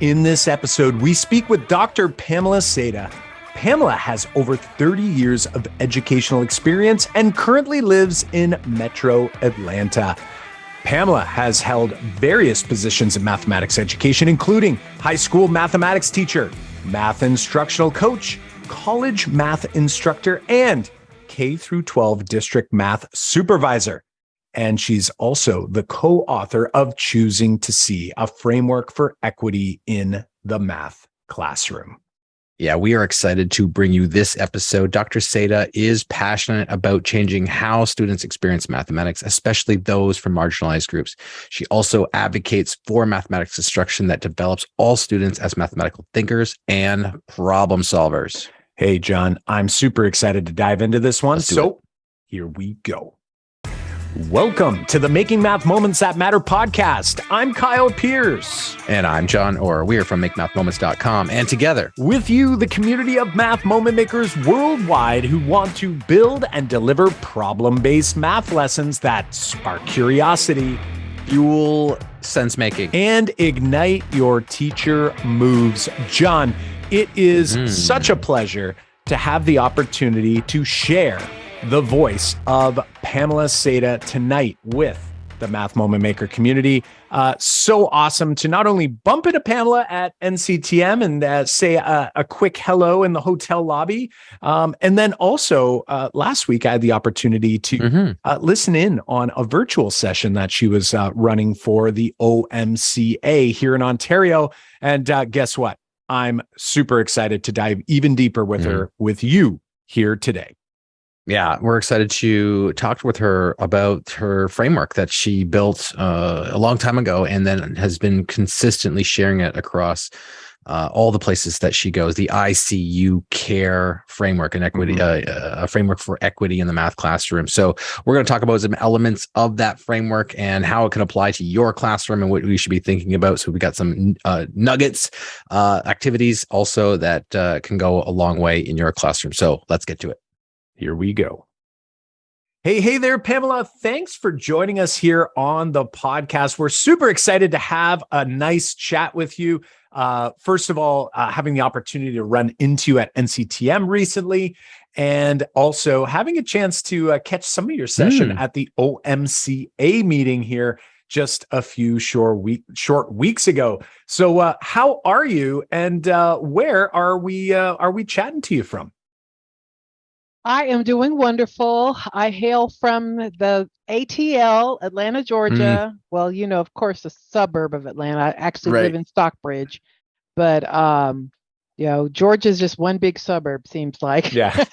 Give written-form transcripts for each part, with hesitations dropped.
In this episode, we speak with Dr. Pamela Seda. Pamela has over 30 years of educational experience and currently lives in Metro Atlanta. Pamela has held various positions in mathematics education, including high school mathematics teacher, math instructional coach, college math instructor, and K through 12 district math supervisor. And she's also the co-author of Choosing to See, a framework for equity in the math classroom. Yeah, we are excited to bring you this episode. Dr. Seda is passionate about changing how students experience mathematics, especially those from marginalized groups. She also advocates for mathematics instruction that develops all students as mathematical thinkers and problem solvers. Hey, John, I'm super excited to dive into this one. So here we go. Welcome to the Making Math Moments That Matter podcast. I'm Kyle Pierce. And I'm John Orr. We are from MakeMathMoments.com. And together, with you, the community of math moment makers worldwide who want to build and deliver problem-based math lessons that spark curiosity, fuel sense making, and ignite your teacher moves. John, it is such a pleasure to have the opportunity to share the voice of Pamela Seda tonight with the Math Moment Maker community. So awesome to not only bump into Pamela at NCTM and say a quick hello in the hotel lobby. And then also last week, I had the opportunity to listen in on a virtual session that she was running for the OMCA here in Ontario. And guess what? I'm super excited to dive even deeper with her, with you here today. Yeah, we're excited to talk with her about her framework that she built a long time ago and then has been consistently sharing it across all the places that she goes. The ICU Care framework and equity, a framework for equity in the math classroom. So we're going to talk about some elements of that framework and how it can apply to your classroom and what we should be thinking about. So we got some nuggets, activities also that can go a long way in your classroom. So let's get to it. Here we go. Hey there, Pamela. Thanks for joining us here on the podcast. We're super excited to have a nice chat with you. First of all, having the opportunity to run into you at NCTM recently, and also having a chance to catch some of your session at the OMCA meeting here just a few short weeks ago. So how are you, and where are we chatting to you from? I am doing wonderful. I hail from the ATL, Atlanta, Georgia. Well, you know, of course, a suburb of Atlanta. I actually live in Stockbridge, but you know, Georgia's just one big suburb, seems like. Yeah.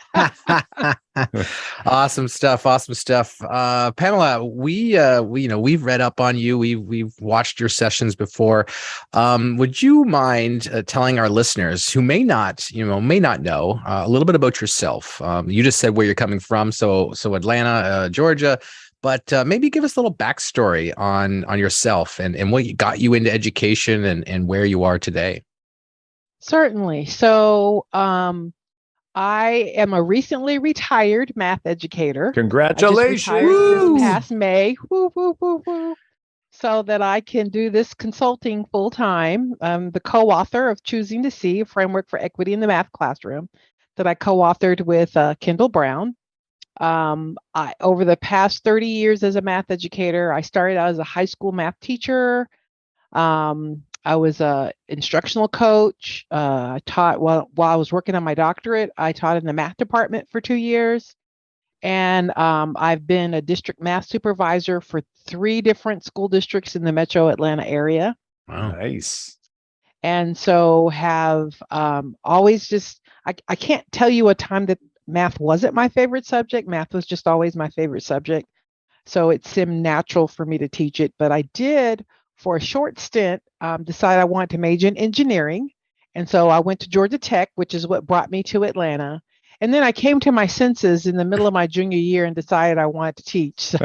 Awesome stuff. Pamela, we've read up on you. We've watched your sessions before. Would you mind telling our listeners who may not know a little bit about yourself? You just said where you're coming from. So Atlanta, Georgia, but maybe give us a little backstory on yourself and what got you into education and where you are today. Certainly. So I am a recently retired math educator. Congratulations. I just retired this past May. Woo, woo, woo, woo. So that I can do this consulting full time. I'm the co-author of Choosing to See, a framework for equity in the math classroom that I co-authored with Kendall Brown. Over the past 30 years as a math educator, I started out as a high school math teacher. I was a instructional coach. I taught while I was working on my doctorate. I taught in the math department for 2 years. And I've been a district math supervisor for 3 different school districts in the Metro Atlanta area. Wow. Nice. And so have always just, I can't tell you a time that math wasn't my favorite subject. Math was just always my favorite subject. So it seemed natural for me to teach it. But I did, for a short stint, decide I wanted to major in engineering. And so I went to Georgia Tech, which is what brought me to Atlanta. And then I came to my senses in the middle of my junior year and decided I wanted to teach. So.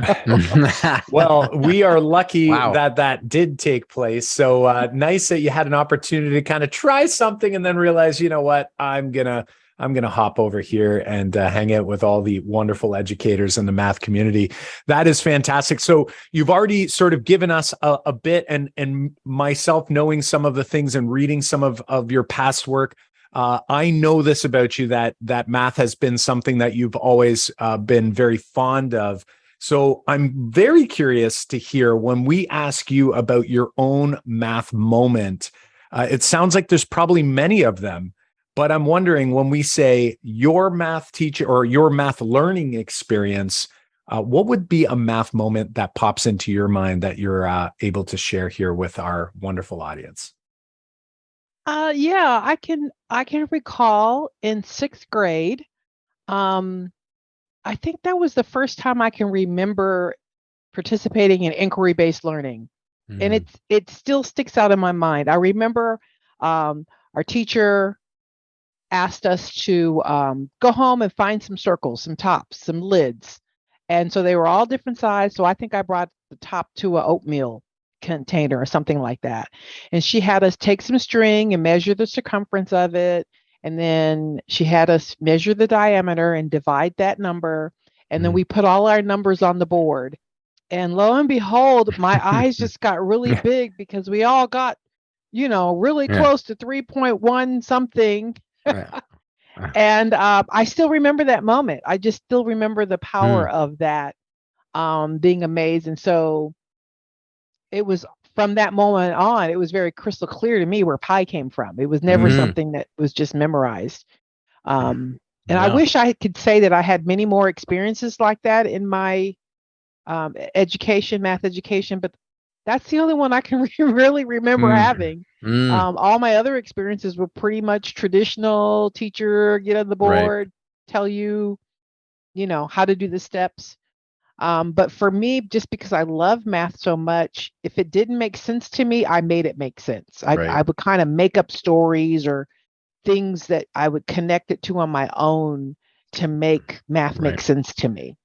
Well, we are lucky that did take place. So nice that you had an opportunity to kind of try something and then realize, you know what, I'm going to I'm going to hop over here and hang out with all the wonderful educators in the math community. That is fantastic. So you've already sort of given us a bit, and myself knowing some of the things and reading some of your past work. I know this about you, that math has been something that you've always been very fond of. So I'm very curious to hear, when we ask you about your own math moment, it sounds like there's probably many of them, but I'm wondering, when we say your math teacher or your math learning experience, what would be a math moment that pops into your mind that you're able to share here with our wonderful audience? Yeah, I can recall in 6th grade. I think that was the first time I can remember participating in inquiry-based learning. And it still sticks out in my mind. I remember our teacher asked us to go home and find some circles, some tops, some lids. And so they were all different sizes. So I think I brought the top to an oatmeal container or something like that. And she had us take some string and measure the circumference of it. And then she had us measure the diameter and divide that number. And then we put all our numbers on the board. And lo and behold, my eyes just got really big, because we all got, really close to 3.1 something. And I still remember that moment. I just still remember the power of that, being amazed. And so it was from that moment on, it was very crystal clear to me where pi came from. It was never something that was just memorized. And I wish I could say that I had many more experiences like that in my math education, but that's the only one I can really remember having. All my other experiences were pretty much traditional. Teacher, get on the board, tell you, how to do the steps. But for me, just because I love math so much, if it didn't make sense to me, I made it make sense. I would kind of make up stories or things that I would connect it to on my own to make math make sense to me.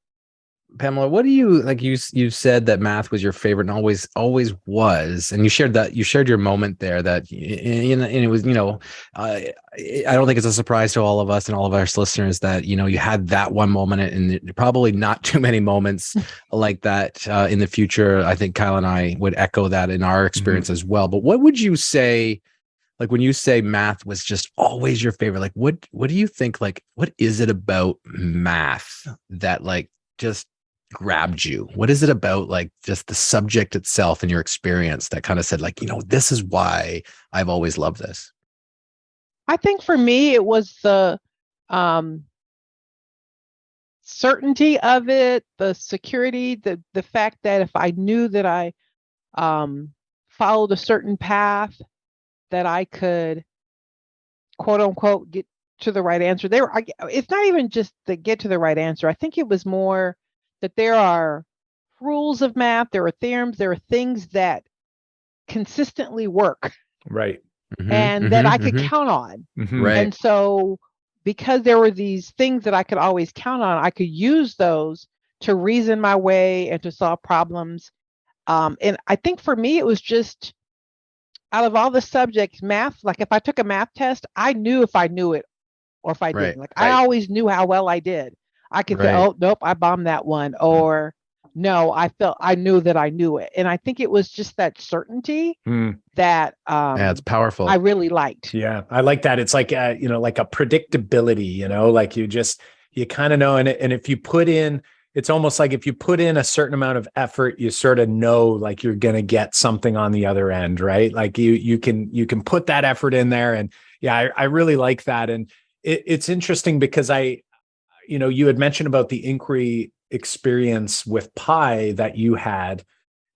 Pamela, what do you like? You said that math was your favorite and always was, and you shared your moment there that, and it was, I don't think it's a surprise to all of us and all of our listeners that, you had that one moment, and probably not too many moments like that in the future. I think Kyle and I would echo that in our experience as well. But what would you say, like, when you say math was just always your favorite, like, what do you think, like, what is it about math that, like, just grabbed you? What is it about, like, just the subject itself and your experience that kind of said, like, this is why I've always loved this? I think for me, it was the certainty of it, the security, the fact that if I knew that I followed a certain path, that I could, quote unquote, get to the right answer. It's not even just to get to the right answer. I think it was more that there are rules of math, there are theorems, there are things that consistently work. Right. And that I could count on. Right. And so because there were these things that I could always count on, I could use those to reason my way and to solve problems. And I think for me, it was just, out of all the subjects, math, like if I took a math test, I knew if I knew it or if I didn't. Like I always knew how well I did. I could say, oh, nope, I bombed that one. Or no, I knew that I knew it. And I think it was just that certainty that it's powerful. I really liked. Yeah, I like that. It's like, like a predictability, like you kind of know. And if you put in, it's almost like if you put in a certain amount of effort, you sort of know, like, you're going to get something on the other end, right? Like you can put that effort in there. And yeah, I really like that. And it's interesting because you had mentioned about the inquiry experience with pi that you had,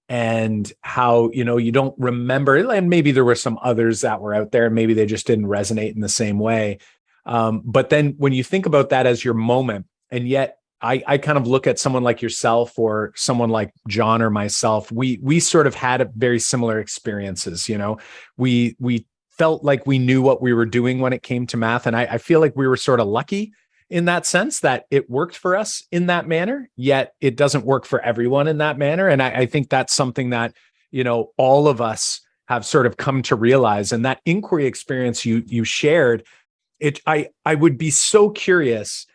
and how, you don't remember, and maybe there were some others that were out there and maybe they just didn't resonate in the same way. But then when you think about that as your moment, and yet I kind of look at someone like yourself or someone like John or myself, we sort of had very similar experiences. We felt like we knew what we were doing when it came to math. And I feel like we were sort of lucky in that sense that it worked for us in that manner, yet it doesn't work for everyone in that manner. And I think that's something that, all of us have sort of come to realize. And that inquiry experience you shared, I would be so curious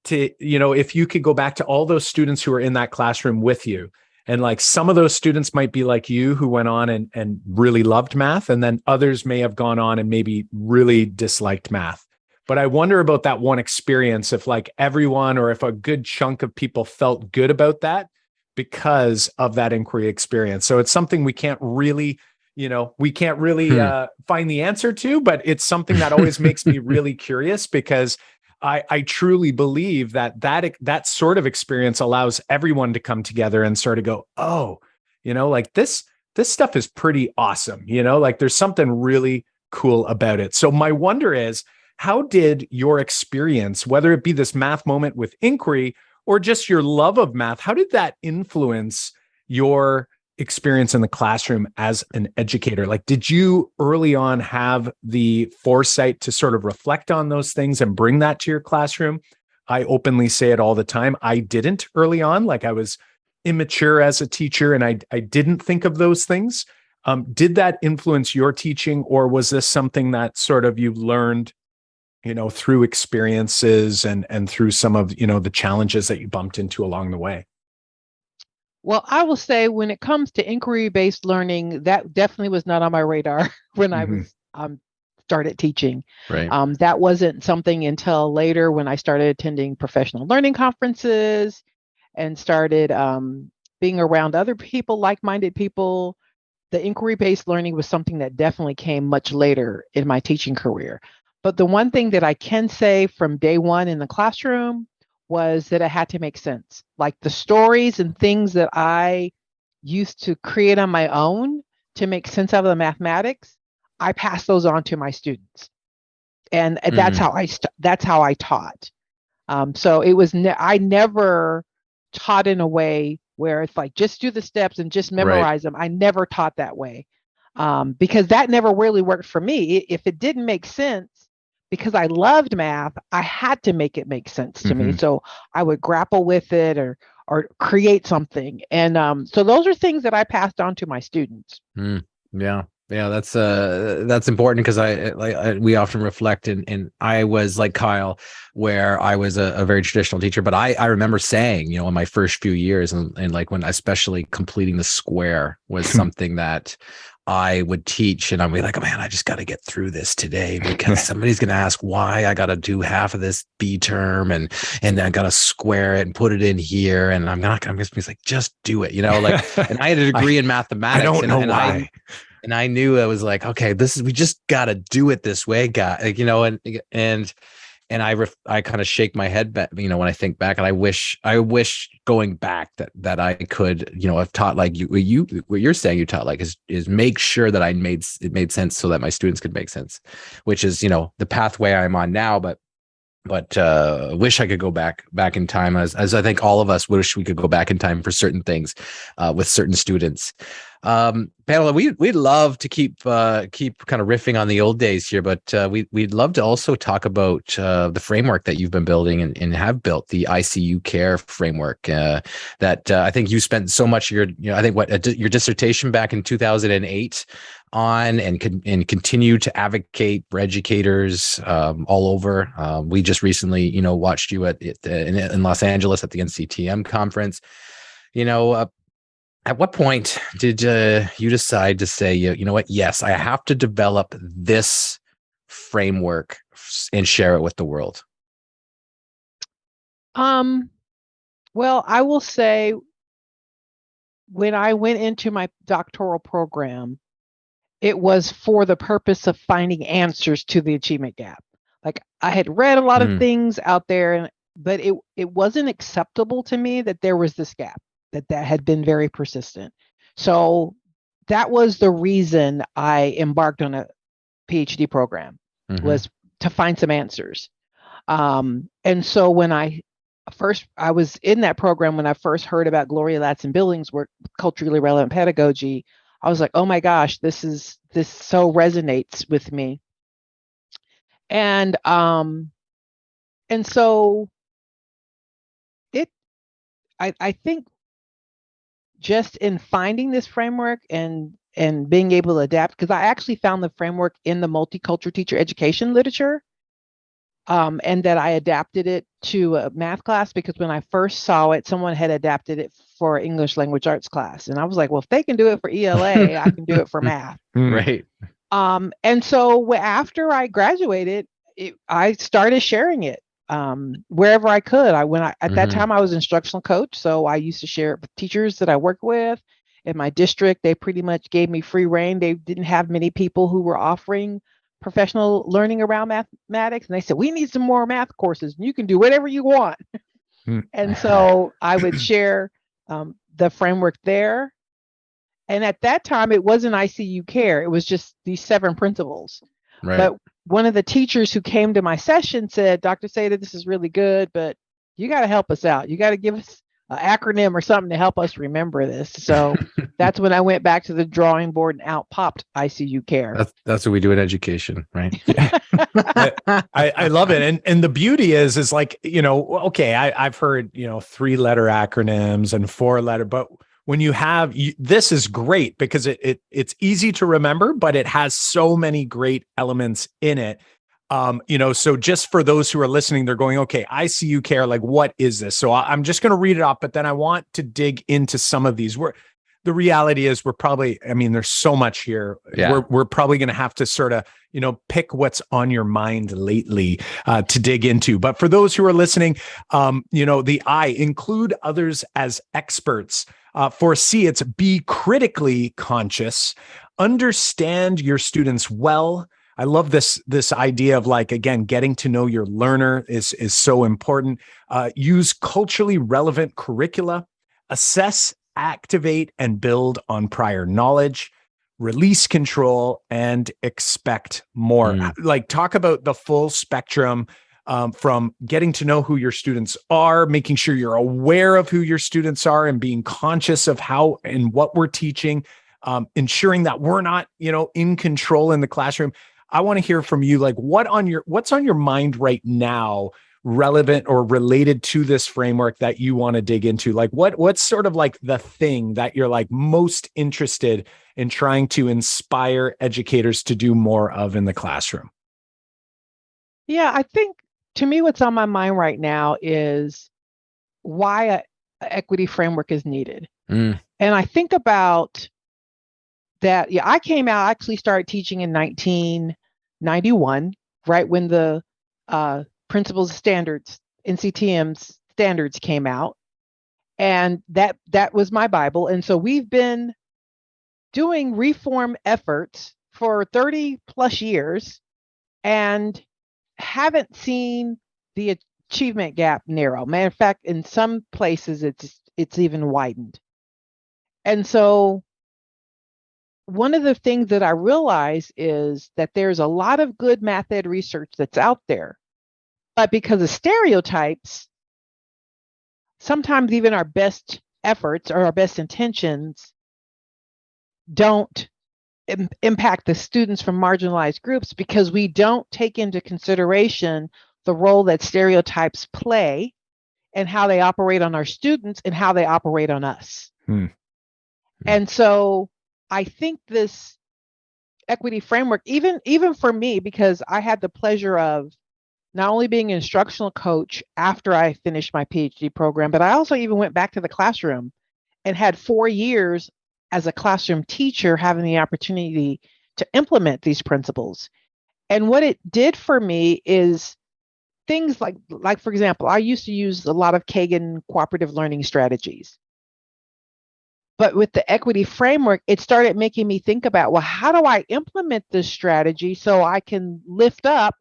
to, if you could go back to all those students who were in that classroom with you. And like some of those students might be like you who went on and really loved math. And then others may have gone on and maybe really disliked math. But I wonder about that one experience, if like everyone or if a good chunk of people felt good about that because of that inquiry experience. So it's something we can't really find the answer to, but it's something that always makes me really curious, because I truly believe that sort of experience allows everyone to come together and sort of go, oh, like this stuff is pretty awesome. Like there's something really cool about it. So my wonder is, how did your experience, whether it be this math moment with inquiry or just your love of math, how did that influence your experience in the classroom as an educator? Like, did you early on have the foresight to sort of reflect on those things and bring that to your classroom? I openly say it all the time. I didn't early on. Like, I was immature as a teacher and I didn't think of those things. Did that influence your teaching, or was this something that sort of you learned, through experiences and through some of, the challenges that you bumped into along the way? Well, I will say when it comes to inquiry-based learning, that definitely was not on my radar when I was started teaching. Right. That wasn't something until later when I started attending professional learning conferences and started being around other people, like-minded people. The inquiry-based learning was something that definitely came much later in my teaching career. But the one thing that I can say from day one in the classroom was that it had to make sense. Like the stories and things that I used to create on my own to make sense out of the mathematics, I passed those on to my students. And that's how I taught. So it was, I never taught in a way where it's like, just do the steps and just memorize them. I never taught that way because that never really worked for me. If it didn't make sense, because I loved math, I had to make it make sense to me. So I would grapple with it or create something. And so those are things that I passed on to my students. Yeah. Yeah, that's important, because we often reflect, and I was like Kyle, where I was a very traditional teacher, but I remember saying, in my first few years, and like when especially completing the square was something that I would teach, and I'd be like, oh man, I just got to get through this today because somebody's going to ask why I got to do half of this B term and I got to square it and put it in here. And I'm just be like, just do it, like, and I had a degree in mathematics. I don't know why. And I knew I was like, okay, we just got to do it this way, guy. Like, and I kind of shake my head back, when I think back, and I wish going back that I could, have taught like what you're saying you taught, like is make sure that it made sense so that my students could make sense, which is, the pathway I'm on now, but wish I could go back in time, as I think all of us wish we could go back in time for certain things with certain students. Pamela, we'd love to keep kind of riffing on the old days here, but we'd love to also talk about the framework that you've been building and have built, the ICU care framework that I think you spent so much of your dissertation back in 2008 on, and continue to advocate for educators all over. We just recently, watched you in Los Angeles at the NCTM conference. At what point did you decide to say, you know what? Yes, I have to develop this framework and share it with the world? Well, I will say when I went into my doctoral program, it was for the purpose of finding answers to the achievement gap. Like I had read a lot of things out there, but it wasn't acceptable to me that there was this gap, that had been very persistent. So that was the reason I embarked on a PhD program, was to find some answers. And so when I was in that program, when I first heard about Gloria Ladson-Billings' work, culturally relevant pedagogy, I was like, oh my gosh, this so resonates with me. And so I think just in finding this framework and being able to adapt, because I actually found the framework in the multicultural teacher education literature. and that I adapted it to a math class because when I first saw it, someone had adapted it for English language arts class. And I was like, well, if they can do it for ELA, I can do it for math. Right. And so after I graduated, I started sharing it wherever I could. At that time I was instructional coach, so I used to share it with teachers that I worked with in my district. They pretty much gave me free reign. They didn't have many people who were offering professional learning around mathematics, and they said, we need some more math courses. You can do whatever you want. And so I would share the framework there. And at that time, it wasn't ICU care. It was just these 7 principles. Right. But one of the teachers who came to my session said, Dr. Seda, this is really good, but you got to help us out. You got to give us an acronym or something to help us remember this. So that's when I went back to the drawing board and out popped ICU care. That's what we do in education, right? I love it. And the beauty is like, okay, I've heard, 3-letter acronyms and 4-letter, but when you have, this is great because it's easy to remember, but it has so many great elements in it. So just for those who are listening, they're going, okay, ICU care, like, what is this? So I'm just going to read it off, but then I want to dig into some of these. The reality is there's so much here. Yeah. We're probably going to have to sort of, pick what's on your mind lately to dig into. But for those who are listening, the I, include others as experts. For C, it's be critically conscious, understand your students well. I love this idea of, like, again, getting to know your learner is so important. Use culturally relevant curricula, assess, activate, and build on prior knowledge, release control, and expect more. Like, talk about the full spectrum. From getting to know who your students are, making sure you're aware of who your students are and being conscious of how and what we're teaching, ensuring that we're not, in control in the classroom. I want to hear from you, like, what's on your mind right now, relevant or related to this framework that you want to dig into? Like, what's sort of like the thing that you're like most interested in trying to inspire educators to do more of in the classroom? Yeah, I think, to me, what's on my mind right now is why an equity framework is needed. And I think about that. Yeah, I actually started teaching in 1991, right when the principles standards, NCTM standards came out. And that was my Bible. And so we've been doing reform efforts for 30 plus years and haven't seen the achievement gap narrow. Matter of fact, in some places it's even widened. And so one of the things that I realize is that there's a lot of good math ed research that's out there, but because of stereotypes, sometimes even our best efforts or our best intentions don't impact the students from marginalized groups because we don't take into consideration the role that stereotypes play and how they operate on our students and how they operate on us. And so I think this equity framework, even for me, because I had the pleasure of not only being an instructional coach after I finished my PhD program, but I also even went back to the classroom and had 4 years as a classroom teacher having the opportunity to implement these principles. And what it did for me is things like for example, I used to use a lot of Kagan cooperative learning strategies. But with the equity framework, it started making me think about, well, how do I implement this strategy so I can lift up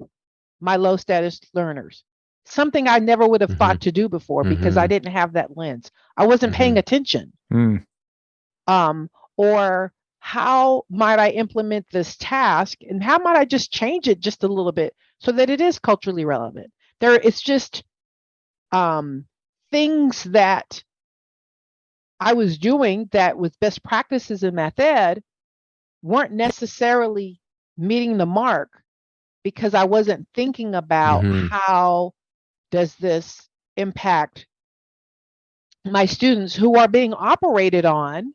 my low status learners? Something I never would have thought to do before because I didn't have that lens. I wasn't paying attention. Or how might I implement this task and how might I just change it just a little bit so that it is culturally relevant? It's just things that I was doing that with best practices in math ed weren't necessarily meeting the mark because I wasn't thinking about how does this impact my students who are being operated on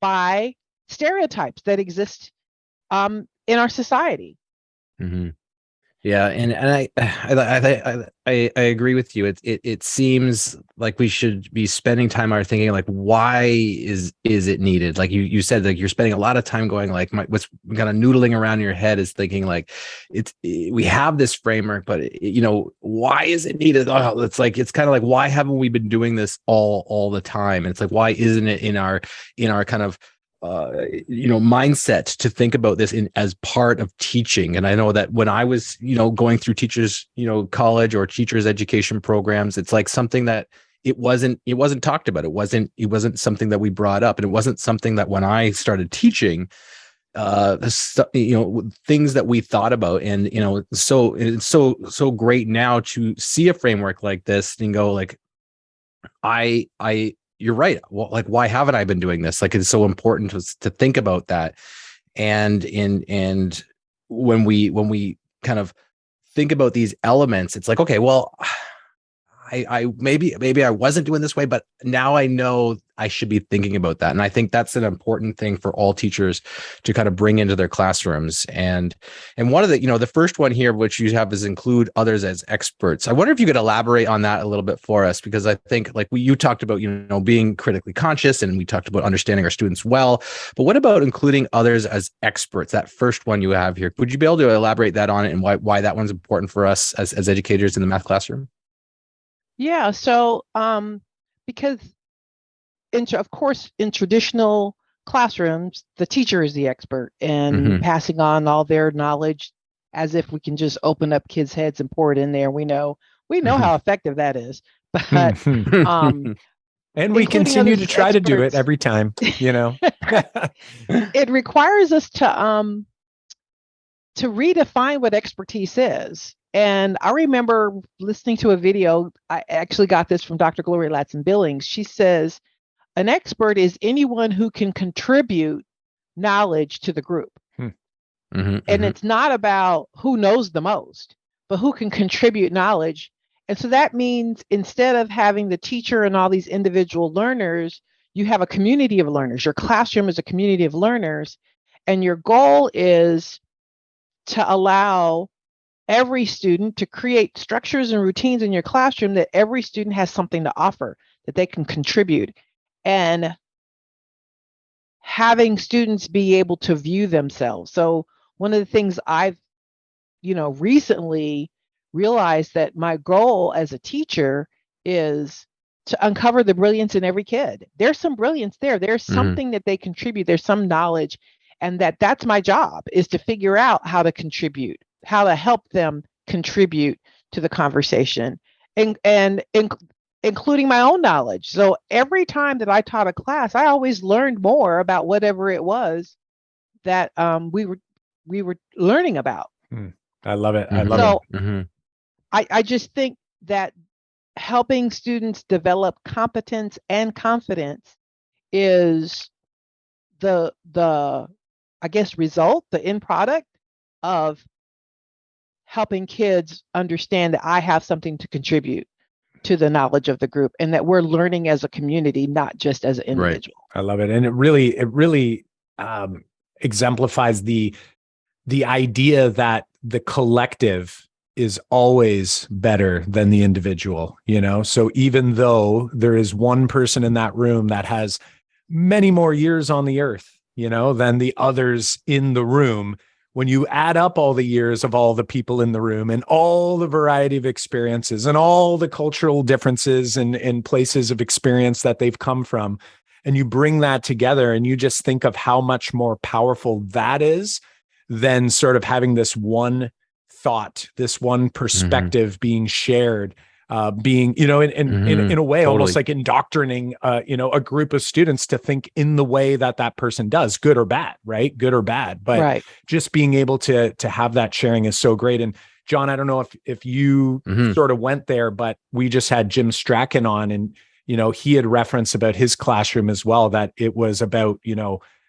by stereotypes that exist in our society. Yeah, and I agree with you. It seems like we should be spending time on thinking like, why is it needed? Like you said, like you're spending a lot of time going like, what's kind of noodling around in your head is thinking like, we have this framework, but why is it needed? Oh, it's like it's kind of like, why haven't we been doing this all the time? And it's like, why isn't it in our kind of mindset to think about this as part of teaching? And I know that when I was, going through teachers, college or teachers education programs, it's like something that it wasn't talked about. It wasn't something that we brought up. And it wasn't something that when I started teaching, things that we thought about. And, so it's so great now to see a framework like this and go like, you're right. Well, like, why haven't I been doing this? Like, it's so important to think about that. And when we kind of think about these elements, it's like, okay, well, I maybe I wasn't doing this way, but now I know I should be thinking about that. And I think that's an important thing for all teachers to kind of bring into their classrooms. And one of the, the first one here, which you have, is include others as experts. I wonder if you could elaborate on that a little bit for us, because I think like you talked about, being critically conscious, and we talked about understanding our students well, but what about including others as experts? That first one you have here, would you be able to elaborate that on it and why that one's important for us as educators in the math classroom? Yeah. So, because of course, in traditional classrooms, the teacher is the expert and passing on all their knowledge as if we can just open up kids' heads and pour it in there. We know how effective that is. But and we continue to try to do it every time, It requires us to redefine what expertise is. And I remember listening to a video. I actually got this from Dr. Gloria Ladson-Billings. She says, an expert is anyone who can contribute knowledge to the group. It's not about who knows the most, but who can contribute knowledge. And so that means instead of having the teacher and all these individual learners, you have a community of learners. Your classroom is a community of learners. And your goal is to allow every student to create structures and routines in your classroom that every student has something to offer, that they can contribute, and having students be able to view themselves. So one of the things I've, recently realized that my goal as a teacher is to uncover the brilliance in every kid. There's some brilliance there. There's something that they contribute. There's some knowledge, and that's my job, is to figure out how to contribute, how to help them contribute to the conversation, and including my own knowledge. So every time that I taught a class, I always learned more about whatever it was that we were learning about. I love it. I love it. I just think that helping students develop competence and confidence is the I guess result, the end product of helping kids understand that I have something to contribute to the knowledge of the group, and that we're learning as a community, not just as an individual. Right. I love it. And it really exemplifies the idea that the collective is always better than the individual, So even though there is one person in that room that has many more years on the earth, than the others in the room, when you add up all the years of all the people in the room and all the variety of experiences and all the cultural differences and places of experience that they've come from, and you bring that together and you just think of how much more powerful that is than sort of having this one thought, this one perspective being shared, being, in a way, totally. almost like indoctrinating, a group of students to think in the way that person does, good or bad, right? Good or bad. But just being able to have that sharing is so great. And John, I don't know if you sort of went there, but we just had Jim Strachan on, and, he had referenced about his classroom as well, that it was about,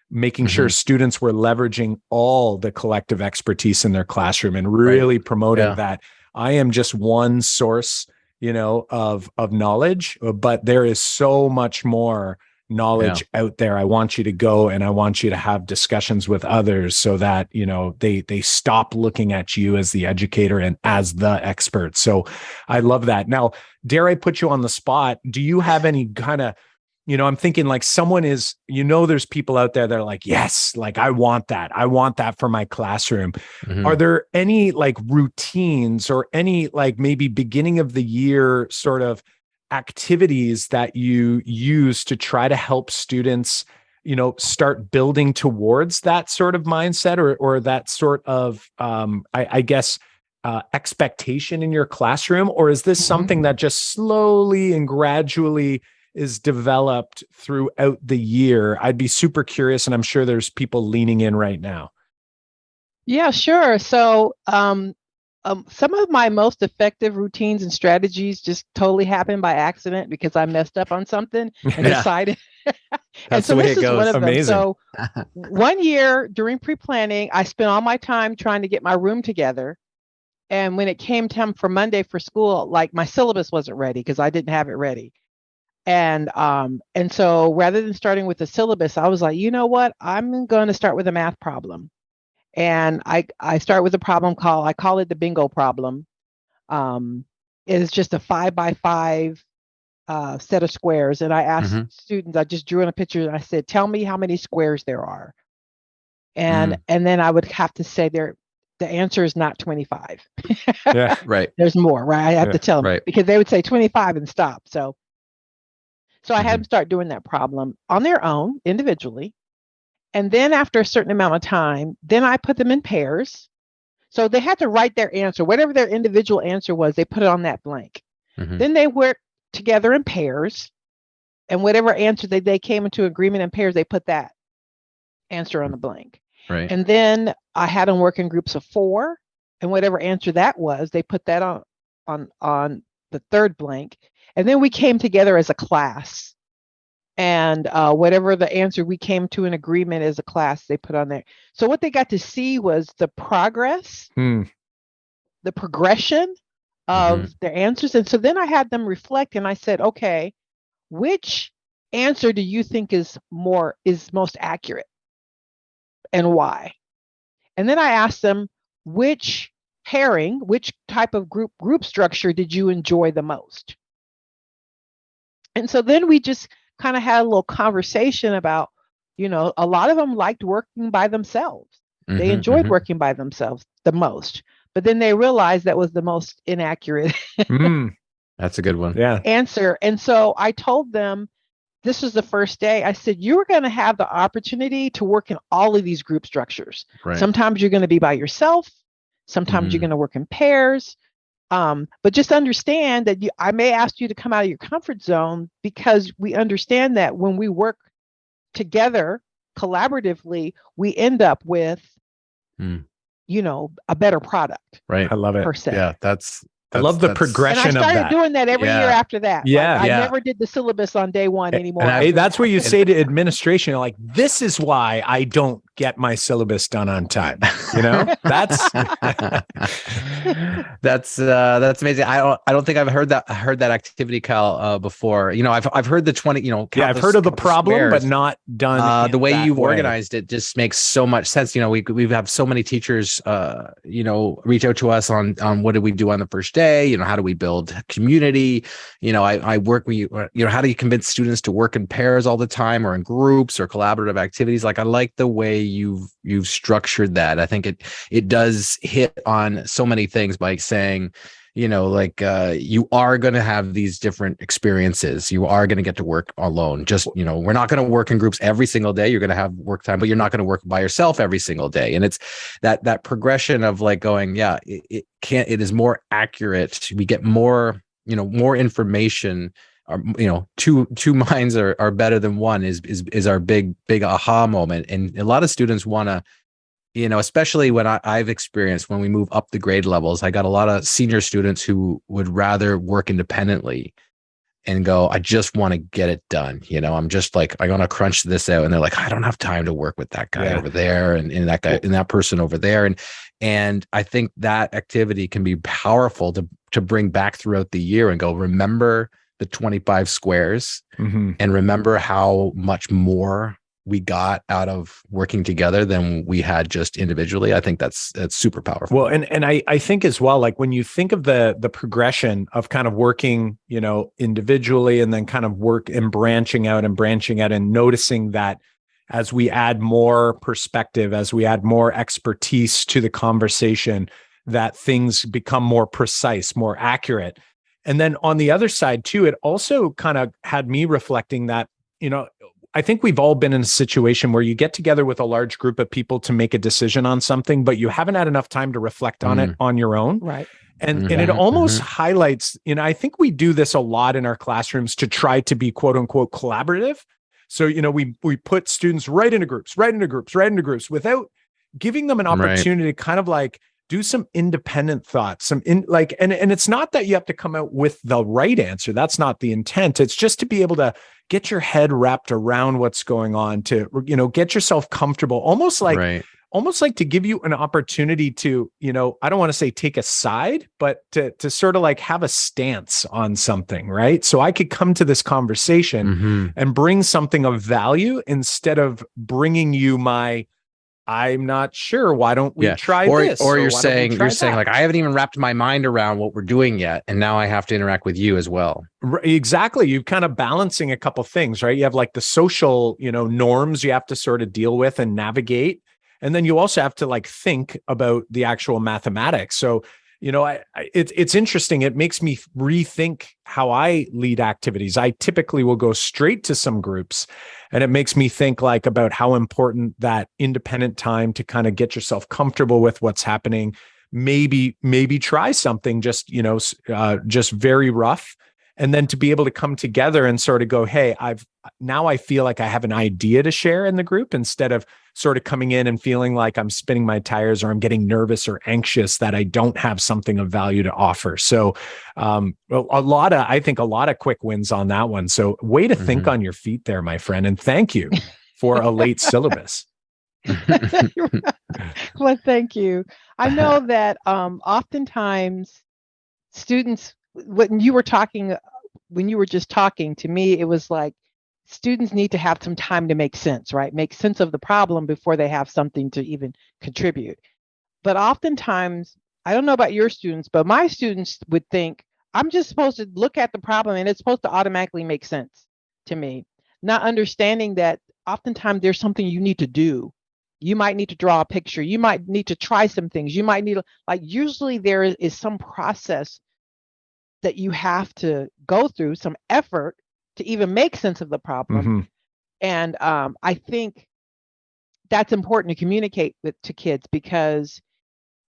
making sure students were leveraging all the collective expertise in their classroom and really promoting that I am just one source, of knowledge, but there is so much more knowledge out there. I want you to go and I want you to have discussions with others so that, they stop looking at you as the educator and as the expert. So I love that. Now, dare I put you on the spot? Do you have any kind of, I'm thinking like someone is, there's people out there that are like, yes, like I want that. I want that for my classroom. Are there any like routines or any like maybe beginning of the year sort of activities that you use to try to help students, start building towards that sort of mindset or that sort of, I guess, expectation in your classroom? Or is this something that just slowly and gradually is developed throughout the year? I'd be super curious, and I'm sure there's people leaning in right now. Yeah, sure. So some of my most effective routines and strategies just totally happened by accident because I messed up on something and decided. That's the way it goes. Amazing. So one year during pre-planning, I spent all my time trying to get my room together. And when it came time for Monday for school, like my syllabus wasn't ready because I didn't have it ready. And so rather than starting with the syllabus, I was like, you know what? I'm going to start with a math problem. And I start with a problem I call it the bingo problem. It is just a 5x5 set of squares. And I asked students, I just drew in a picture and I said, tell me how many squares there are. And then I would have to say the answer is not 25. Yeah, right. There's more, right? I have to tell them because they would say 25 and stop. So I had them start doing that problem on their own, individually. And then after a certain amount of time, then I put them in pairs. So they had to write their answer, whatever their individual answer was, they put it on that blank. Then they worked together in pairs. And whatever answer they came into agreement in pairs, they put that answer on the blank. Right. And then I had them work in groups of 4. And whatever answer that was, they put that on the third blank. And then we came together as a class. And whatever the answer we came to an agreement as a class, they put on there. So what they got to see was the progress, the progression of their answers. And so then I had them reflect and I said, okay, which answer do you think is most accurate and why? And then I asked them, which type of group structure did you enjoy the most? And so then we just kind of had a little conversation about, a lot of them liked working by themselves. They enjoyed working by themselves the most, but then they realized that was the most inaccurate That's a good one. Yeah. answer. And so I told them, this was the first day. I said, you are going to have the opportunity to work in all of these group structures. Right. Sometimes you're going to be by yourself. Sometimes you're going to work in pairs. But just understand that I may ask you to come out of your comfort zone because we understand that when we work together collaboratively, we end up with, a better product. Right. I love it. Per se. Yeah. I love the progression and I started doing that every year after that. Yeah. I never did the syllabus on day one anymore. And that's where you say to administration, you're like, this is why I don't get my syllabus done on time. That's that's amazing. I don't think I've heard that activity, Cal, before. I've heard the 20. I've heard of the problem, squares, but not done. The way you've organized it just makes so much sense. We have so many teachers, reach out to us on what did we do on the first day. How do we build community? I work with how do you convince students to work in pairs all the time or in groups or collaborative activities? Like I like the way you've structured that. I think it does hit on so many things by saying, you are going to have these different experiences. You are going to get to work alone. Just, we're not going to work in groups every single day. You're going to have work time, but you're not going to work by yourself every single day. And it's that progression of like going, it is more accurate. We get more, more information. Two minds are better than one is our big aha moment. And a lot of students want to, especially when I've experienced when we move up the grade levels, I got a lot of senior students who would rather work independently and go, I just want to get it done. I'm just like, I want to crunch this out. And they're like, I don't have time to work with that guy over there and that guy and that person over there. And I think that activity can be powerful to bring back throughout the year and go, remember the 25 squares Mm-hmm. and remember how much more we got out of working together than we had just individually. I think that's super powerful. Well, and I think as well, like when you think of the progression of kind of working, individually and then kind of work and branching out and noticing that as we add more perspective, as we add more expertise to the conversation, that things become more precise, more accurate. And then on the other side too, it also kind of had me reflecting that, I think we've all been in a situation where you get together with a large group of people to make a decision on something, but you haven't had enough time to reflect on it on your own. Right. And it almost highlights, I think we do this a lot in our classrooms to try to be quote unquote collaborative. So, we put students right into groups without giving them an opportunity to kind of like do some independent thoughts, and it's not that you have to come out with the right answer. That's not the intent. It's just to be able to get your head wrapped around what's going on, to, get yourself comfortable, almost like to give you an opportunity to, I don't want to say take a side, but to sort of like have a stance on something, right? So I could come to this conversation and bring something of value instead of bringing you I'm not sure. Why don't we try this? Or you're saying like, I haven't even wrapped my mind around what we're doing yet. And now I have to interact with you as well. Exactly. You're kind of balancing a couple things, right? You have like the social, norms you have to sort of deal with and navigate. And then you also have to like think about the actual mathematics. So, it's interesting. It makes me rethink how I lead activities. I typically will go straight to some groups, and it makes me think like about how important that independent time to kind of get yourself comfortable with what's happening. Maybe try something just, just very rough. And then to be able to come together and sort of go, hey, I feel like I have an idea to share in the group, instead of sort of coming in and feeling like I'm spinning my tires or I'm getting nervous or anxious that I don't have something of value to offer. So I think a lot of quick wins on that one. So way to think on your feet there, my friend. And thank you for a late syllabus. Well, thank you. I know that oftentimes students, when you were just talking to me, it was like students need to have some time to make sense, right? Make sense of the problem before they have something to even contribute. But oftentimes, I don't know about your students, but my students would think, I'm just supposed to look at the problem and it's supposed to automatically make sense to me. Not understanding that oftentimes there's something you need to do. You might need to draw a picture. You might need to try some things. You might need, usually there is some process that you have to go through, some effort to even make sense of the problem. And I think that's important to communicate to kids, because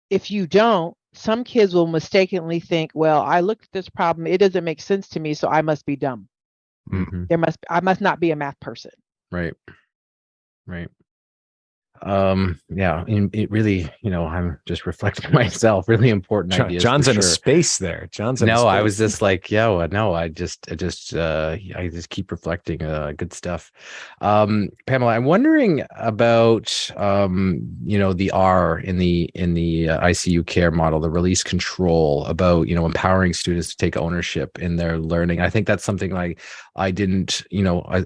if you don't, some kids will mistakenly think, well, I looked at this problem, it doesn't make sense to me, so I must be dumb. I must not be a math person. Right. It really, I'm just reflecting myself, really important ideas. John's in a space there. I was just like, I just keep reflecting, good stuff. Pamela, I'm wondering about, the R in the ICU care model, the release control, about, empowering students to take ownership in their learning. I think that's something like I didn't,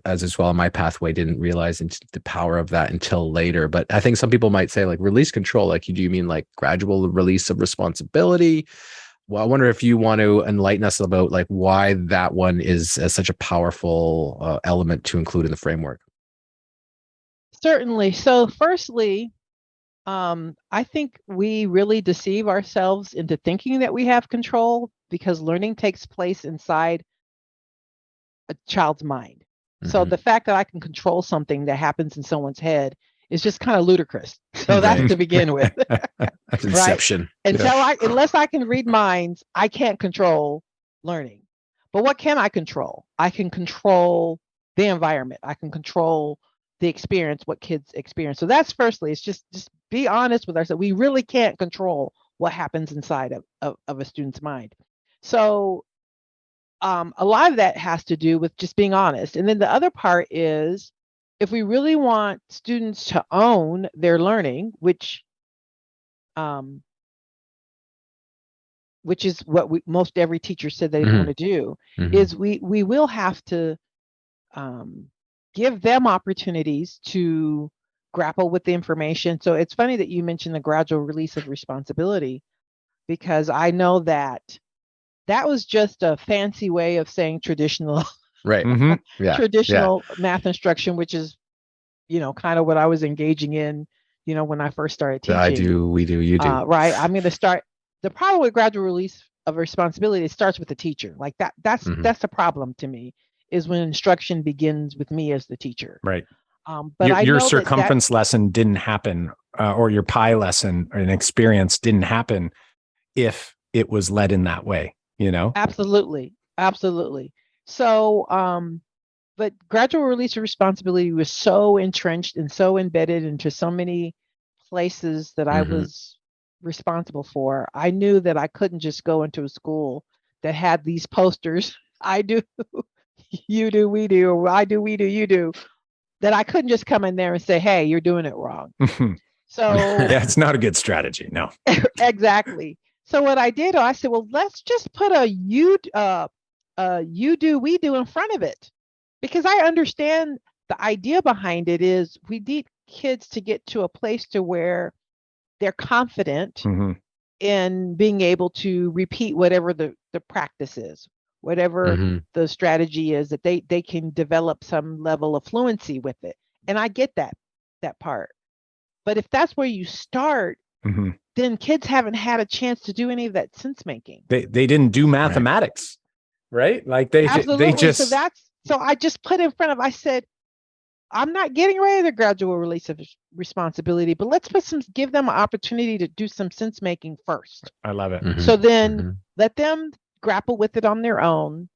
as well in my pathway, didn't realize the power of that until later. But I think some people might say like release control, like, do you mean like gradual release of responsibility? Well, I wonder if you want to enlighten us about like why that one is such a powerful element to include in the framework. Certainly. So firstly, I think we really deceive ourselves into thinking that we have control, because learning takes place inside a child's mind. So the fact that I can control something that happens in someone's head is just kind of ludicrous. So that's to begin with. That's inception. Right? Unless I can read minds, I can't control learning. But what can I control? I can control the environment. I can control the experience, what kids experience. So that's firstly, it's just be honest with ourselves. We really can't control what happens inside of a student's mind. So a lot of that has to do with just being honest. And then the other part is, if we really want students to own their learning, which which is what most every teacher said they Mhm. want to do, Mhm. is we will have to give them opportunities to grapple with the information. So it's funny that you mentioned the gradual release of responsibility, because I know that was just a fancy way of saying traditional Right. Mhm. Yeah. traditional math instruction, which is, kind of what I was engaging in, when I first started Yeah. I teaching. do. We do. You do. Right. I'm going to start. The problem with gradual release of responsibility, it starts with the teacher. Like that's Mhm. the problem to me, is when instruction begins with me as the teacher. Right. But I Your know that circumference lesson didn't happen, or your pi lesson or an experience didn't happen if it was led in that way, absolutely, absolutely. So, but gradual release of responsibility was so entrenched and so embedded into so many places that I Mhm. was responsible for. I knew that I couldn't just go into a school that had these posters. I do, you do, we do, or I do, we do, you do. That I couldn't just come in there and say, "Hey, you're doing it wrong." So Yeah, it's not a good strategy. No. exactly. So what I did, I said, well, let's just put a you do, we do in front of it, because I understand the idea behind it is we need kids to get to a place to where they're confident Mhm. in being able to repeat whatever the practice is, whatever Mhm. the strategy is, that they can develop some level of fluency with it. And I get that part. But if that's where you start, Mhm. then kids haven't had a chance to do any of that sense making. They didn't do mathematics, right? Like they Absolutely. just So I just put in front of, I said, I'm not getting ready to gradual release of responsibility, but let's give them an opportunity to do some sense making first. I love it. So Mhm. then Mhm. let them grapple with it on their own.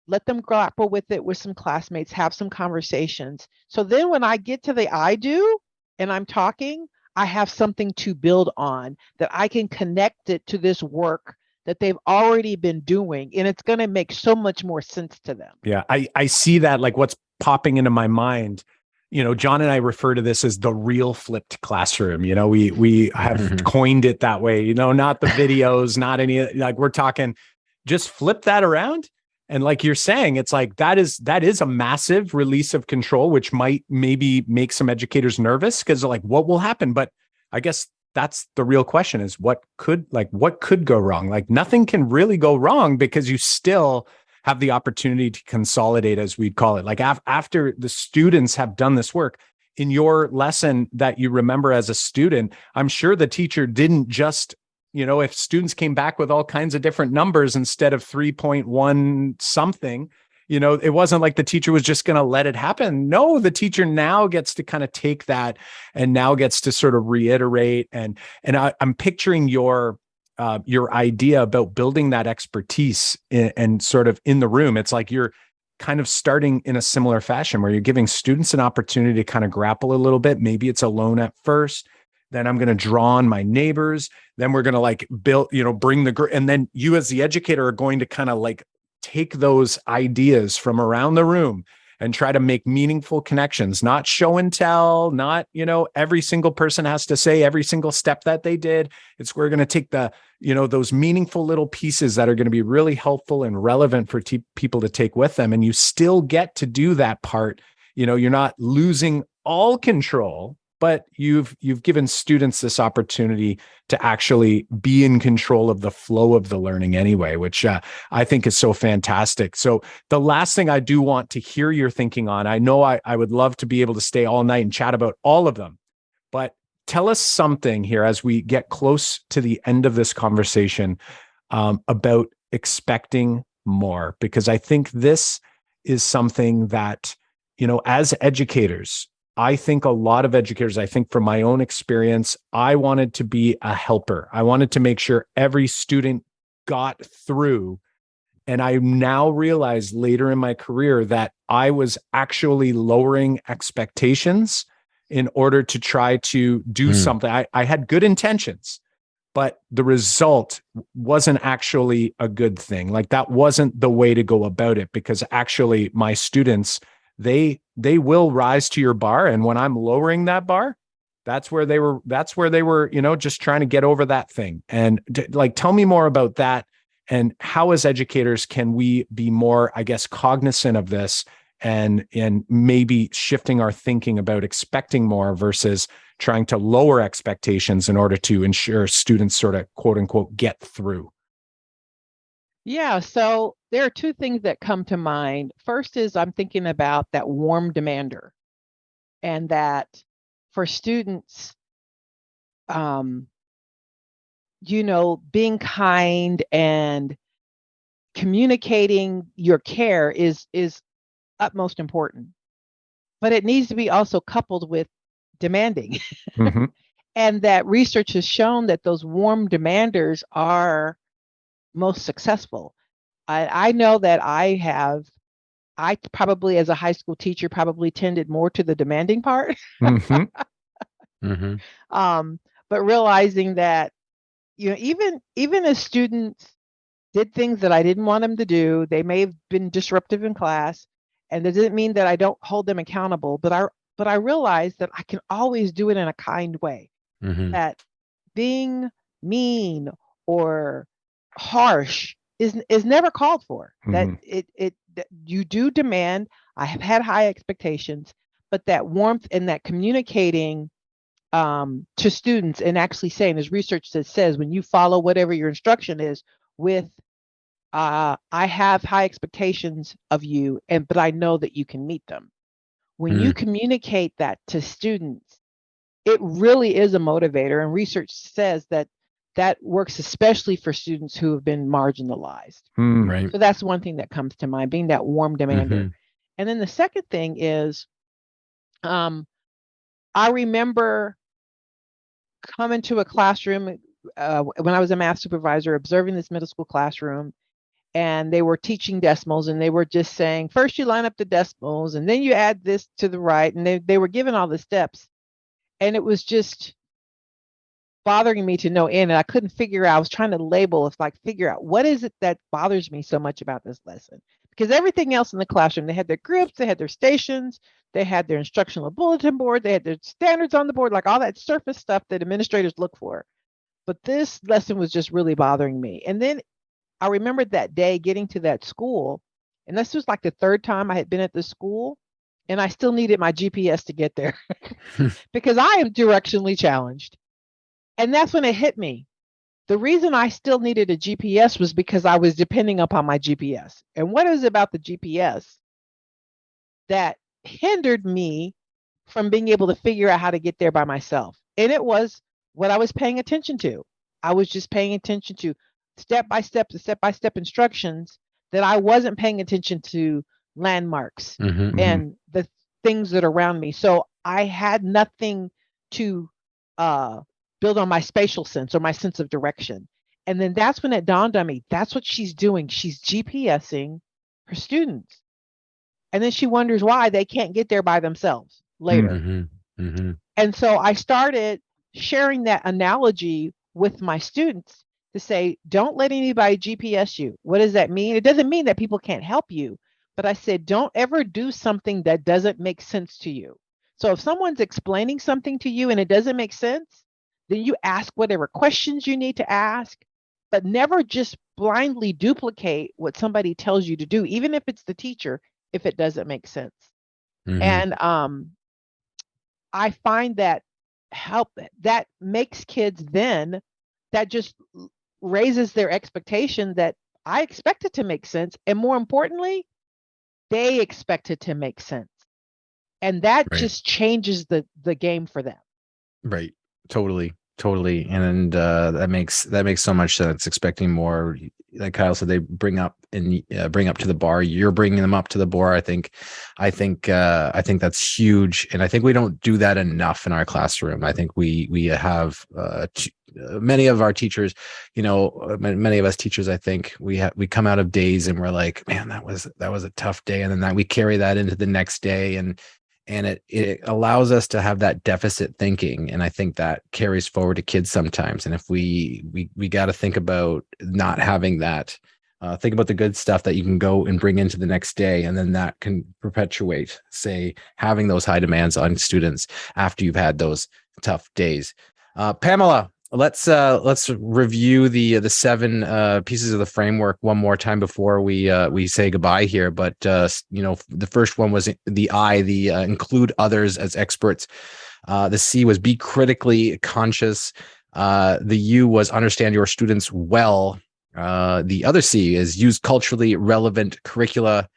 Let them grapple with it with some classmates, have some conversations. So then when I get to the I do and I'm talking, I have something to build on, that I can connect it to this work that they've already been doing. And it's going to make so much more sense to them. Yeah, I see that, like what's popping into my mind. John and I refer to this as the real flipped classroom. We have Mhm. coined it that way. Not the videos, not any, like we're talking, just flip that around. And like you're saying, it's like that is a massive release of control, which might maybe make some educators nervous because like what will happen. But I guess that's the real question: is what could go wrong? Like nothing can really go wrong because you still have the opportunity to consolidate, as we'd call it. Like after the students have done this work in your lesson that you remember as a student, I'm sure the teacher didn't just, if students came back with all kinds of different numbers instead of 3.1 something, it wasn't like the teacher was just going to let it happen. No, the teacher now gets to kind of take that and now gets to sort of reiterate. And I'm picturing your idea about building that expertise and sort of in the room. It's like you're kind of starting in a similar fashion where you're giving students an opportunity to kind of grapple a little bit. Maybe it's alone at first. Then I'm going to draw on my neighbors. Then we're going to like build, bring and then you as the educator are going to kind of like take those ideas from around the room and try to make meaningful connections, not show and tell, not, every single person has to say every single step that they did. We're going to take those meaningful little pieces that are going to be really helpful and relevant for people to take with them. And you still get to do that part. You're not losing all control, but you've given students this opportunity to actually be in control of the flow of the learning anyway, which I think is so fantastic. So the last thing I do want to hear your thinking on, I know I would love to be able to stay all night and chat about all of them, but tell us something here as we get close to the end of this conversation about expecting more, because I think this is something that, as educators, I think a lot of educators, I think from my own experience, I wanted to be a helper. I wanted to make sure every student got through. And I now realize later in my career that I was actually lowering expectations in order to try to do something. I had good intentions, but the result wasn't actually a good thing. Like that wasn't the way to go about it, because actually my students, they will rise to your bar. And when I'm lowering that bar, that's where they were, just trying to get over that thing. And like, tell me more about that, And how, as educators, can we be more, I guess, cognizant of this and maybe shifting our thinking about expecting more versus trying to lower expectations in order to ensure students sort of quote unquote get through? Yeah, so there are two things that come to mind. First is I'm thinking about that warm demander, and that for students, being kind and communicating your care is utmost important, but it needs to be also coupled with demanding. Mm-hmm. And that research has shown that those warm demanders are most successful. I know that I probably, as a high school teacher, probably tended more to the demanding part. Mm-hmm. But realizing that, even as students did things that I didn't want them to do, they may have been disruptive in class, and that doesn't mean that I don't hold them accountable, but I realized that I can always do it in a kind way. That being mean or harsh is never called for. That that you do demand. I have had high expectations, but that warmth and that communicating to students, and actually saying, there's research that says when you follow whatever your instruction is with, I have high expectations of you, but I know that you can meet them. When you communicate that to students, it really is a motivator, and research says that that works especially for students who have been marginalized. Right. So that's one thing that comes to mind, being that warm demander. And then the second thing is, I remember coming to a classroom when I was a math supervisor, observing this middle school classroom, and they were teaching decimals, and they were just saying, first you line up the decimals, and then you add this to the right, and they were given all the steps. And it was just bothering me to no end. And I couldn't figure out, I was trying to figure out what is it that bothers me so much about this lesson? Because everything else in the classroom, they had their groups, they had their stations, they had their instructional bulletin board, they had their standards on the board, like all that surface stuff that administrators look for. But this lesson was just really bothering me. And then I remembered that day getting to that school, and this was like the third time I had been at the school, and I still needed my GPS to get there because I am directionally challenged. And that's when it hit me. The reason I still needed a GPS was because I was depending upon my GPS. And what is it about the GPS that hindered me from being able to figure out how to get there by myself? And it was what I was paying attention to. I was just paying attention to step-by-step instructions, that I wasn't paying attention to landmarks and the things that are around me. So I had nothing to build on my spatial sense or my sense of direction. And then that's when it dawned on me, that's what she's doing. She's GPSing her students. And then she wonders why they can't get there by themselves later. And so I started sharing that analogy with my students to say, don't let anybody GPS you. What does that mean? It doesn't mean that people can't help you, but I said, don't ever do something that doesn't make sense to you. So if someone's explaining something to you and it doesn't make sense, then you ask whatever questions you need to ask, but never just blindly duplicate what somebody tells you to do, even if it's the teacher, if it doesn't make sense. And I find that that makes kids then, that just raises their expectation that I expect it to make sense. And more importantly, they expect it to make sense. And that just changes the game for them. Right. Totally. And that makes so much sense. Expecting more, like Kyle said, they bring up to the bar. You're bringing them up to the bar. I think that's huge. And I think we don't do that enough in our classroom. I think we have many of our teachers, many of us teachers, I think we come out of days and we're like, man, that was a tough day. And then we carry that into the next day, and it allows us to have that deficit thinking. And I think that carries forward to kids sometimes. And if we got to think about not having that, think about the good stuff that you can go and bring into the next day. And then that can perpetuate, say, having those high demands on students after you've had those tough days. Pamela, let's review the 7 pieces of the framework one more time before we say goodbye here. But the first one was the I, the include others as experts. The C was be critically conscious. The U was understand your students well. The other C is use culturally relevant curricula.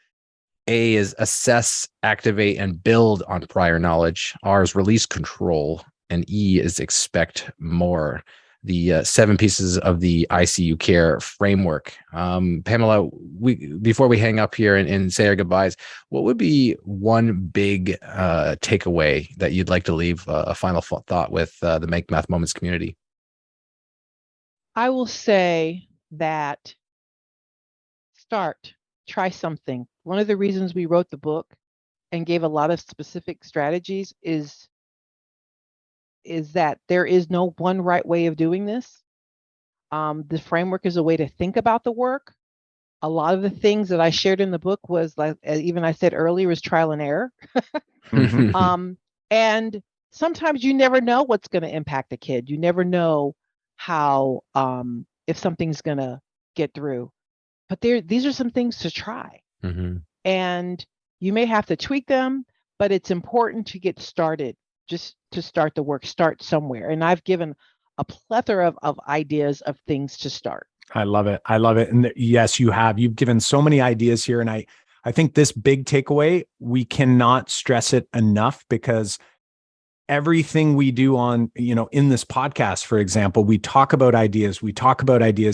A is assess, activate, and build on prior knowledge. R is release control. And E is expect more. The 7 pieces of the ICU care framework. Pamela, before we hang up here and say our goodbyes, what would be one big takeaway that you'd like to leave a final thought with the Make Math Moments community? I will say that try something. One of the reasons we wrote the book and gave a lot of specific strategies is that there is no one right way of doing this. The framework is a way to think about the work. A lot of the things that I shared in the book was, like even I said earlier, was trial and error. And sometimes you never know what's going to impact a kid. You never know how if something's going to get through. But these are some things to try. And you may have to tweak them, but it's important to get started. Just to start the work, start somewhere. And I've given a plethora of ideas of things to start. I love it. I love it. And yes, you have. You've given so many ideas here. And I think this big takeaway, we cannot stress it enough, because everything we do on, in this podcast, for example, we talk about ideas,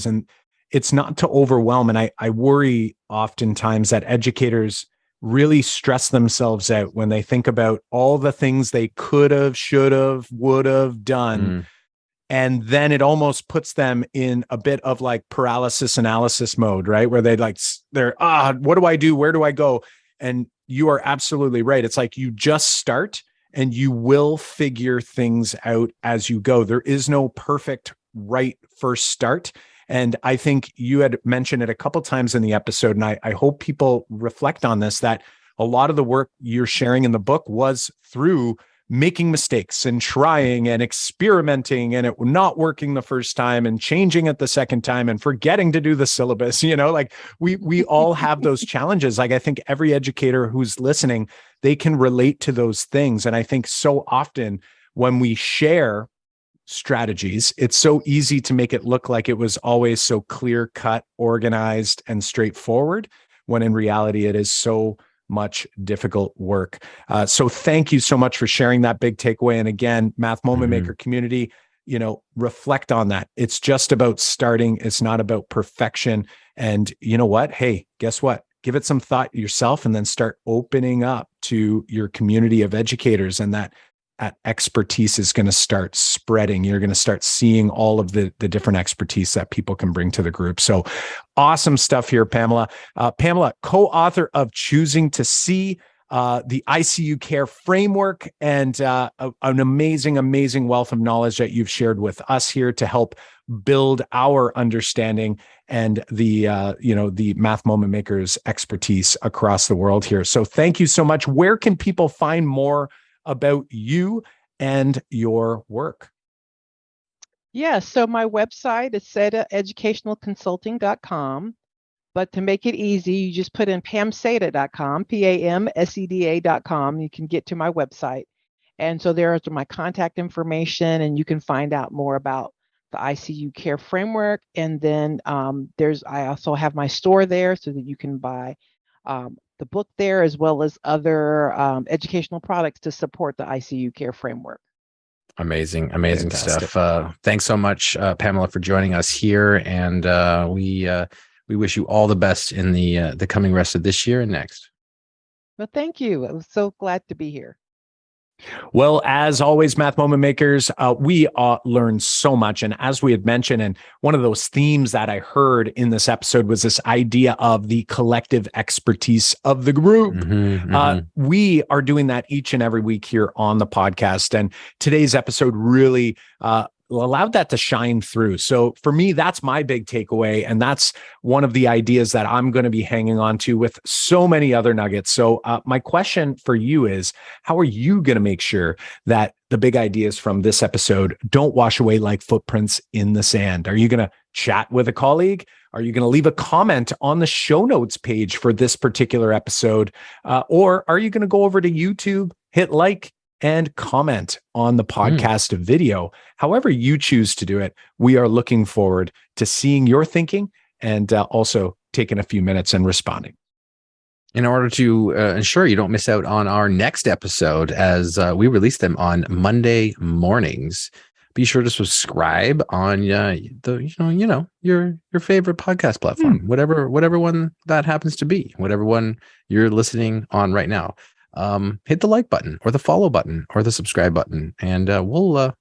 and it's not to overwhelm. And I worry oftentimes that educators really stress themselves out when they think about all the things they could have, should have, would have done. And then it almost puts them in a bit of like paralysis analysis mode, right? Where they're, what do I do? Where do I go? And you are absolutely right. It's like you just start and you will figure things out as you go. There is no perfect right first start. And I think you had mentioned it a couple times in the episode, and I hope people reflect on this, that a lot of the work you're sharing in the book was through making mistakes and trying and experimenting, and it not working the first time and changing it the second time and forgetting to do the syllabus. Like we all have those challenges. Like I think every educator who's listening, they can relate to those things. And I think so often when we share strategies, it's so easy to make it look like it was always so clear cut, organized, and straightforward, when in reality it is so much difficult work. So thank you so much for sharing that big takeaway. And again, Math Moment Maker community, reflect on that. It's just about starting. It's not about perfection. And you know what? Hey, guess what? Give it some thought yourself, and then start opening up to your community of educators, and that expertise is going to start spreading. You're going to start seeing all of the different expertise that people can bring to the group. So awesome stuff here, Pamela. Pamela, co-author of Choosing to See, the ICU Care Framework, and an amazing wealth of knowledge that you've shared with us here to help build our understanding and the Math Moment Makers expertise across the world here. So thank you so much. Where can people find more about you and your work? Yeah, so my website is sedaeducationalconsulting.com. But to make it easy, you just put in pamseda.com, PAMSEDA.com. You can get to my website. And so there's my contact information, and you can find out more about the ICU Care Framework. And then I also have my store there so that you can buy the book there, as well as other educational products to support the ICU Care Framework. Amazing stuff. Thanks so much, Pamela, for joining us here. And we wish you all the best in the coming rest of this year and next. Well, thank you. I was so glad to be here. Well, as always, Math Moment Makers, we learned so much. And as we had mentioned, and one of those themes that I heard in this episode was this idea of the collective expertise of the group. We are doing that each and every week here on the podcast. And today's episode really allowed that to shine through. So for me, that's my big takeaway. And that's one of the ideas that I'm going to be hanging on to with so many other nuggets. So my question for you is, how are you going to make sure that the big ideas from this episode don't wash away like footprints in the sand? Are you going to chat with a colleague? Are you going to leave a comment on the show notes page for this particular episode? Or are you going to go over to YouTube, hit like, and comment on the podcast video? However you choose to do it, we are looking forward to seeing your thinking and also taking a few minutes and responding. In order to ensure you don't miss out on our next episode, as we release them on Monday mornings, be sure to subscribe on your favorite podcast platform, whatever one that happens to be, whatever one you're listening on right now. Hit the like button or the follow button or the subscribe button, and we'll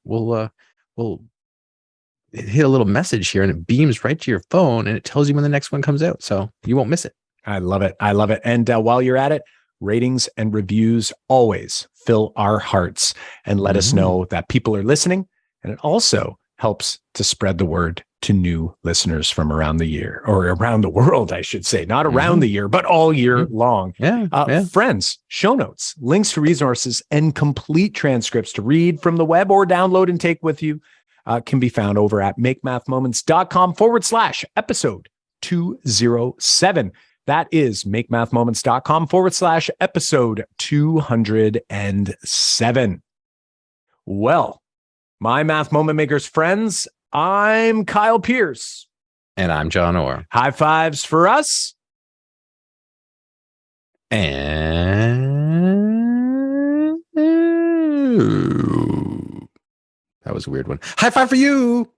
hit a little message here, and it beams right to your phone, and it tells you when the next one comes out, so you won't miss it. I love it. I love it. And while you're at it, ratings and reviews always fill our hearts and let us know that people are listening. And it also helps to spread the word to new listeners from around the year, or around the world, I should say, not around the year, but all year long. Friends, show notes, links to resources, and complete transcripts to read from the web or download and take with you can be found over at makemathmoments.com/episode 207. That is makemathmoments.com/episode 207. Well, my Math Moment Makers friends, I'm Kyle Pierce. And I'm John Orr. High fives for us. And that was a weird one. High five for you.